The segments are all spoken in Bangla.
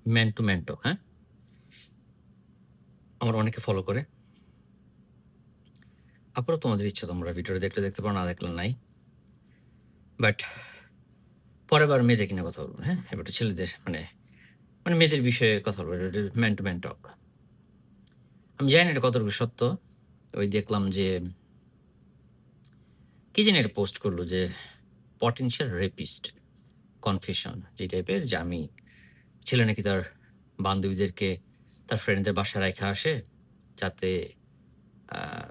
ম্যান টু ম্যান টক, হ্যাঁ? আমার অনেকে ফলো করে। আপনারাও তোমাদের ইচ্ছা তোমরা ভিডিওটা দেখলে দেখতে পারো, না দেখলে নাই। বাট পরের বার মেয়েদেরকে নিয়ে কথা বলবো, হ্যাঁ? এবার একটু ছেলেদের মানে মেয়েদের বিষয়ে কথা বলবো। এটা ম্যান টু ম্যান টক। আমি জানি না এটা কতটুকু সত্য। ওই দেখলাম যে কে জানি একটা পোস্ট করলো যে পটেনশিয়াল রেপিস্ট কনফেশন যে টাইপের, যে ছেলে নাকি তার বান্ধবীদেরকে তার ফ্রেন্ডদের বাসায় রাইখা আসে যাতে আ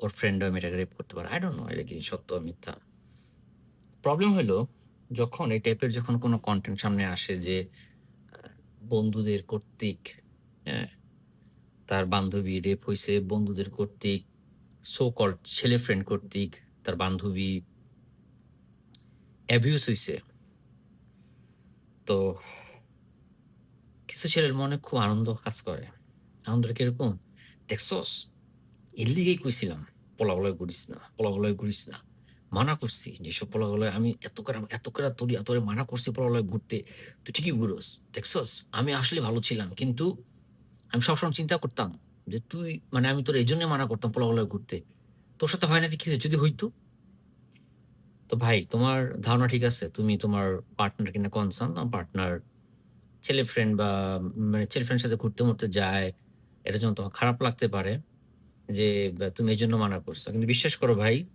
ওর ফ্রেন্ড ওই মেয়েটাকে রেপ করতে পারে। I don't know এটা কি সত্য মিথ্যা। প্রবলেম হইলো যখন এই টাইপের যখন কোনো কনটেন্ট সামনে আসে যে আ বন্ধুদের কর্তৃক, হ্যাঁ? তার বান্ধবী রেপ হইছে বন্ধুদের কর্তৃক, সো কল্ড ছেলে ফ্রেন্ড কর্তৃক তার বান্ধবী অ্যাবিউজ হইছে। তো কিছু ছেলের মনে খুব আনন্দ কাজ করে। আনন্দটা কিরকম? "দেখছস? এর লিগেই কইছিলাম পোলাপালায় ঘুরিস না, পোলাপালায় ঘুরিস না। মানা করছি যেসব পোলাপালায় আমি এত করে তোরে মানা করছি পোলাপালায় ঘুরতে। তুই ঠিকই ঘুরোস। দেখছস? আমি আসলে ভালো ছিলাম। কিন্তু আমি সবসময় চিন্তা করতাম যে তুই মানে আমি তোরে এজন্যই মানা করতাম পোলাপালায় ঘুরতে। তোর সাথে হয় নাকি কি হয়েছে? যদি হইতো?" তো ভাই তোমার ধারণা ঠিক আছে। তুমি তোমার পার্টনারকে নিয়ে কনসার্ন, তোমার পার্টনার ছেলে ফ্রেন্ড বা মানে ছেলে ফ্রেন্ডের সাথে ঘুরতে যায়। এটার জন্য তোমার খারাপ লাগতে পারে যে তুমি এজন্য মানা করছো। কিন্তু বিশ্বাস করো ভাই,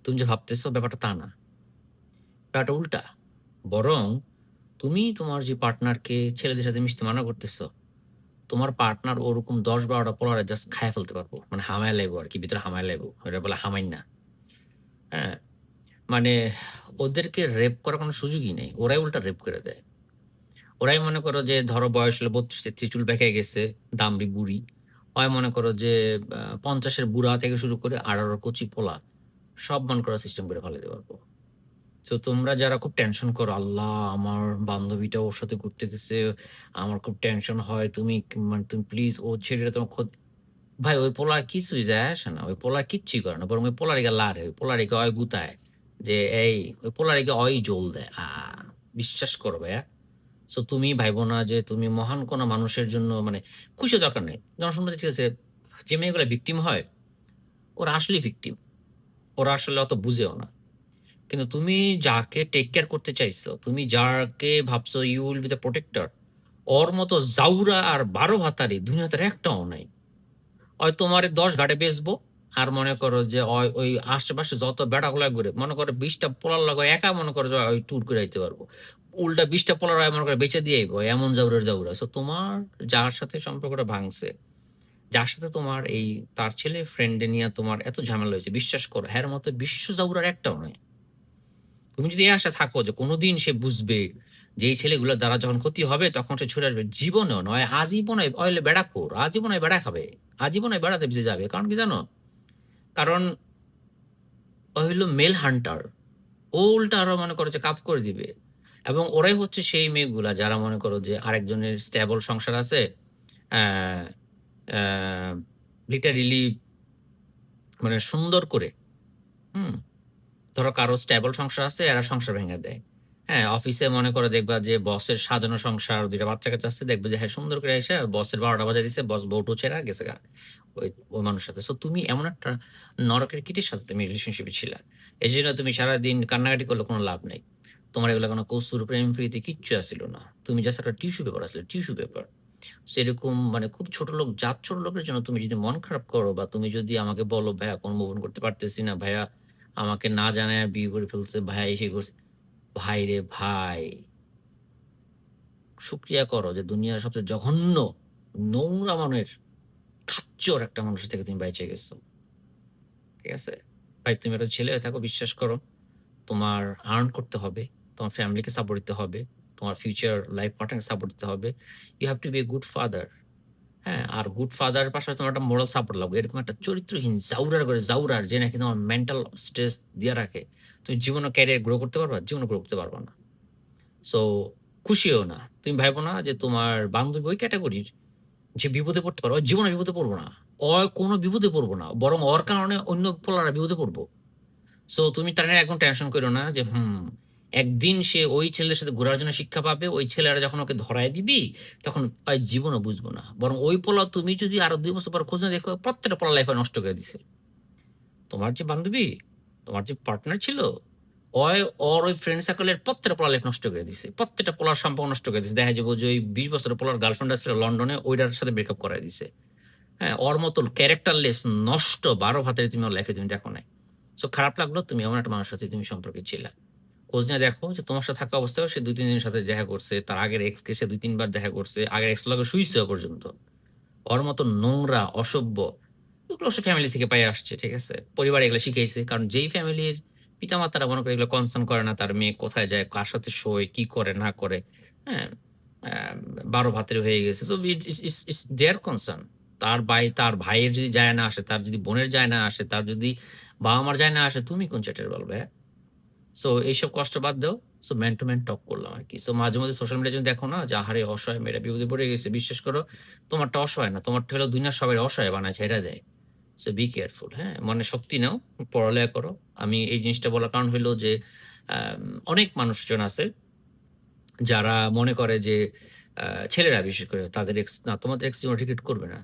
তুমি যে ভাবতেছো ব্যাপারটা তা না। ব্যাপারটা উল্টা। বরং তুমি তোমার যে পার্টনারকে ছেলেদের সাথে মিশতে মানা করতেছো, তোমার পার্টনার ওরকম ১০-১২ টা পোলারে জাস্ট খাইয়া ফেলতে পারবো। মানে হামায়া লাইবো আরকি, ভিতরে হামায়া লাইবো। ওটা বলে হামাইন্না। হ্যাঁ? মানে ওদেরকে রেপ করার কোনো সুযোগই নেই। ওরাই উল্টা রেপ করে দেয়। ওরাই মনে করো যে ধরো বয়স হলো ৩২-৩৩ চুল পেকে গেছে, দামড়ি বুড়ি। হয় মনে করো যে ৫০ এর বুড়া থেকে শুরু করে ১৮ কচি পোলা সব মনে করো সিস্টেম করে ফেলাইতে পারবো। সো তোমরা যারা খুব টেনশন করো, "আল্লাহ! আমার বান্ধবীটা ওর সাথে ঘুরতে গেছে। আমার খুব টেনশন হয়। তুমি প্লিজ ও ছেলেটা তোমার ভাই ওই পোলার কিছুই যায় আসে না। ওই পোলা কিচ্ছুই করে না। বরং ওই পোলারিগা লারে। ওই পোলারিগা অয় গুতায়। যে এই ওই পোলারিগা অয়ই জোল দেয়। বিশ্বাস করো ভাইয়া। সো তুমি ভাইবো না যে তুমি মহান কোন মানুষের জন্য মানে খুশি হওয়ার দরকার নেই। যখন শুনবা যে ঠিক আছে, যে মেয়েগুলা ভিকটিম হয়, ওরা আসলেই ভিকটিম। ওরা আসলে অত বুঝেও না। কিন্তু তুমি যাকে টেক কেয়ার করতে চাইছো, তুমি যাকে ভাবছো you will be the protector, ওর মতো জাউরা আর ১২ ভাতারি দুনিয়াতে আর একটাও নাই। হয় তোমারে ১০ ঘাটে বেচবো, আর মনে করো যে ওই আশেপাশে যত বেড়াগুলা ঘুরে, মনে করো ২০ টা পোলার লগে একা মনে করো যে ওই ট্যুর করে আইতে পারবো। উল্টা ২০ টা পোলার মনে করে বেচে দিয়ে আইবো। এমন জাউরার জাউরা। সো তোমার যার সাথে সম্পর্কটা ভাঙছে, যার সাথে তোমার তার ছেলে ফ্রেন্ড এ নিয়া তোমার এত ঝামেলা হইছে, বিশ্বাস করো এর মতো বিশ্ব জাউরার একটাও নাই। তুমি যদি এই আশায় থাকো যে কোনদিন সে বুঝবে যে এই ছেলেগুলোর দ্বারা যখন ক্ষতি হবে তখন সে ছুটে আসবে। জীবনেও নয়, আজীবনে হইলে বেড়াখোর। আজীবনে বেড়া খাবে। আজীবনে বেড়াতে ভিজে যাবে। কারণ কি জানো? কারণ ও হইলো মেল হান্টার। ও উল্টা আরো মনে করো যে কাপ করে দিবে। এবং ওরাই হচ্ছে সেই মেয়েগুলা যারা মনে করো যে আরেকজনের স্টেবল সংসার আছে। অ্যা অ্যা লিটারেলি মানে সুন্দর করে, হুম? ধরো কারো স্টেবল সংসার আছে, এরা সংসার ভেঙে দেয়। হ্যাঁ? অফিসে মনে করো দেখবা যে বসের সাজানো সংসার, ২ টা বাচ্চা-কাচ্চা আছে। দেখবে যে হ্যাঁ, সুন্দর করে আইসা বসের ১২ টা বাজায় দিছে। বস বউ-টউ ছেড়া গেছে গা। ওই মানুষের সাথে। সো তুমি এমন একটা নরকের কীটের সাথে তুমি রিলেশনশিপ এ ছিলা। এজন্য তুমি সারাদিন কান্নাকাটি করলে কোন লাভ নাই। তোমার এগুলা কোন কসুর, প্রেম-প্রীতি কিচ্ছু আছিল না। তুমি জাস্ট একটা টিস্যু পেপার আছিলা, টিস্যু পেপার। সো এরকম মানে খুব ছোট লোক, জাত ছোট লোকের জন্য তুমি যদি মন খারাপ করো বা তুমি যদি আমাকে বলো, "ভাইয়া কোন মুভ অন করতে পারতেছি না। ভাইয়া আমাকে না জানাইয়া বিয়ে করে ফেলছে। ভাইয়া এই সেই করছে।" ভাইরে ভাই, শুকরিয়া করো যে দুনিয়ার সবচেয়ে জঘন্য, নোংরা মনের, খাচ্চর একটা মানুষের থেকে তুমি বাইচা গেছো। ঠিক আছে? ভাই তুমি একটা ছেলে হয়ে থাকো, বিশ্বাস করো। তোমার আর্ন করতে হবে। তোমার ফ্যামিলিকে সাপোর্ট দিতে হবে। তোমার ফিউচার লাইফ পার্টনারকে সাপোর্ট দিতে হবে। You have to be a good father. হ্যাঁ? আর গুড ফাদার এর পাশাপাশি তোমার একটা মোরাল সাপোর্ট লাগবে। এরকম একটা চরিত্রহীন জাউরার যে নাকি তোমার মেন্টাল স্ট্রেস দিয়া রাখে। তুমি জীবনে ক্যারিয়ার গ্রো করতে পারবা? জীবনে গ্রো করতে পারবা না। সো খুশি হইও না। তুমি ভাইবো না যে তোমার বান্ধবী ওই ক্যাটেগরির যে বিপদে পড়তে পারে। ও জীবনে বিপদে পড়ব না। ও কোনো বিপদে পড়ব না। বরং ওর কারণে অন্য পোলারা বিপদে পড়ব। সো তুমি তার নিয়ে একদম টেনশন কইরো না যে একদিন সে ওই ছেলেদের সাথে ঘোরার জন্য শিক্ষা পাবে। ওই ছেলেরা যখন ওকে ধরায় দিবি, তখন জীবনও বুঝবো না। বরং ওই পোলা তুমি যদি আরো ২ বছর পর খোঁজ না দেখো, প্রত্যেকটা পোলার লাইফ নষ্ট করে দিছে। তোমার যে বান্ধবী, তোমার যে পার্টনার ছিল, ওর ওই ফ্রেন্ড সার্কেলের প্রত্যেকটা পোলার লাইফ নষ্ট করে দিছে। প্রত্যেকটা পোলার সম্পর্ক নষ্ট করে দিছে। দেখা যাবে যে ওই ২০ বছরের পোলার গার্লফ্রেন্ড ছিল লন্ডনে, ওইটার সাথে ব্রেকআপ করায় দিছে। হ্যাঁ? ওর মতো ক্যারেক্টারলেস নষ্ট ১২ ভাতারি তুমি ওর লাইফে তুমি দেখো নাই। সো খারাপ লাগলো তুমি এমন একটা মানুষের সাথে তুমি সম্পর্কে ছিলা। খোঁজ নিয়ে দেখো যে তোমার সাথে থাকা অবস্থায়ও সে ২-৩ জনের সাথে দেখা করছে। তার আগের এক্স কে সে ২-৩ বার দেখা করছে। আগের এক্স এর লগে শুইছেও পর্যন্ত। ওর মতো নোংরা, অসভ্য এগুলো সে ফ্যামিলি থেকে পাইয়া আসছে। ঠিক আছে? পরিবার এগুলো শিখাইছে। কারণ যেই ফ্যামিলির পিতামাতারা মনে করে এগুলো কনসার্ন করে না তার মেয়ে কোথায় যায়, কার সাথে শোয়, কি করে না করে, হ্যাঁ? ১২ ভাতের হয়ে গেছে। So it's their concern. তার ভাইয়ের যদি যায় না আসে, তার যদি বোনের যায় না আসে, তার যদি বাবা-মার যায় না আসে, তুমি কোন চ্যাটের বল ভাইয়া? সো এইসব কষ্ট বাদ দাও। সো ম্যান টু ম্যান টক করলাম আরকি। সো মাঝে মধ্যে সোশ্যাল মিডিয়ায় যদি দেখো না যে আহারে অসহায় মেয়েটা বিপদে পড়ে গেছে। বিশ্বাস করো তোমারটা অসহায় না। তোমারটা হলো দুনিয়ার সবাই অসহায় বানায় ছেইড়া দেয়। সো বি কেয়ারফুল, হ্যাঁ? মনে শক্তি নাও, পড়ালেখা করো। আমি এই জিনিসটা বলার কারণ হইলো যে অনেক মানুষজন আছে যারা মনে করে যে আ ছেলেরা বিশেষ করে তাদের এক্স না তোমাদের এক্স জীবনে রিগ্রেট করবে না।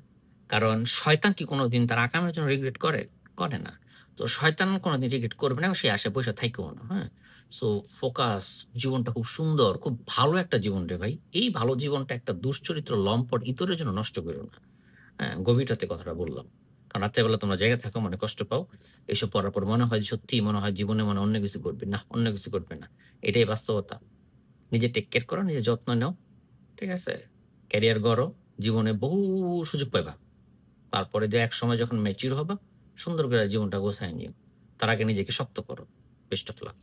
কারণ শয়তান কি কোনদিন তার আকামের জন্য রিগ্রেট করে? করে না। তো শয়তান কোনদিন রিগ্রেট করবে না, সে আশায় বইসা থাইকেও না। হ্যাঁ? সো ফোকাস, জীবনটা খুব সুন্দর, খুব ভালো একটা জীবন রে ভাই। এই ভালো জীবনটা একটা দুশ্চরিত্র লম্পট ইতরের জন্য নষ্ট কইরো না। হ্যাঁ? গভীরতাতে কথাটা বললাম। কারণ রাত্রে বেলা তোমরা জেগে থাকো, মনে কষ্ট পাও। এসব পড়ার পর মনে হয় যে সত্যিই মনে হয় জীবনে মনে হয় অন্য কিছু ঘটবে। না, অন্য কিছু ঘটবে না। এটাই বাস্তবতা। নিজে টেক কেয়ার করো, নিজের যত্ন নাও। ঠিক আছে? ক্যারিয়ার গড়ো। জীবনে বহু সুযোগ পাইবা। তারপরে যে একসময় যখন ম্যাচিউর হবা, সুন্দর করে জীবনটা গোছায় নিও। তার আগে নিজেকে শক্ত করো। Best of luck.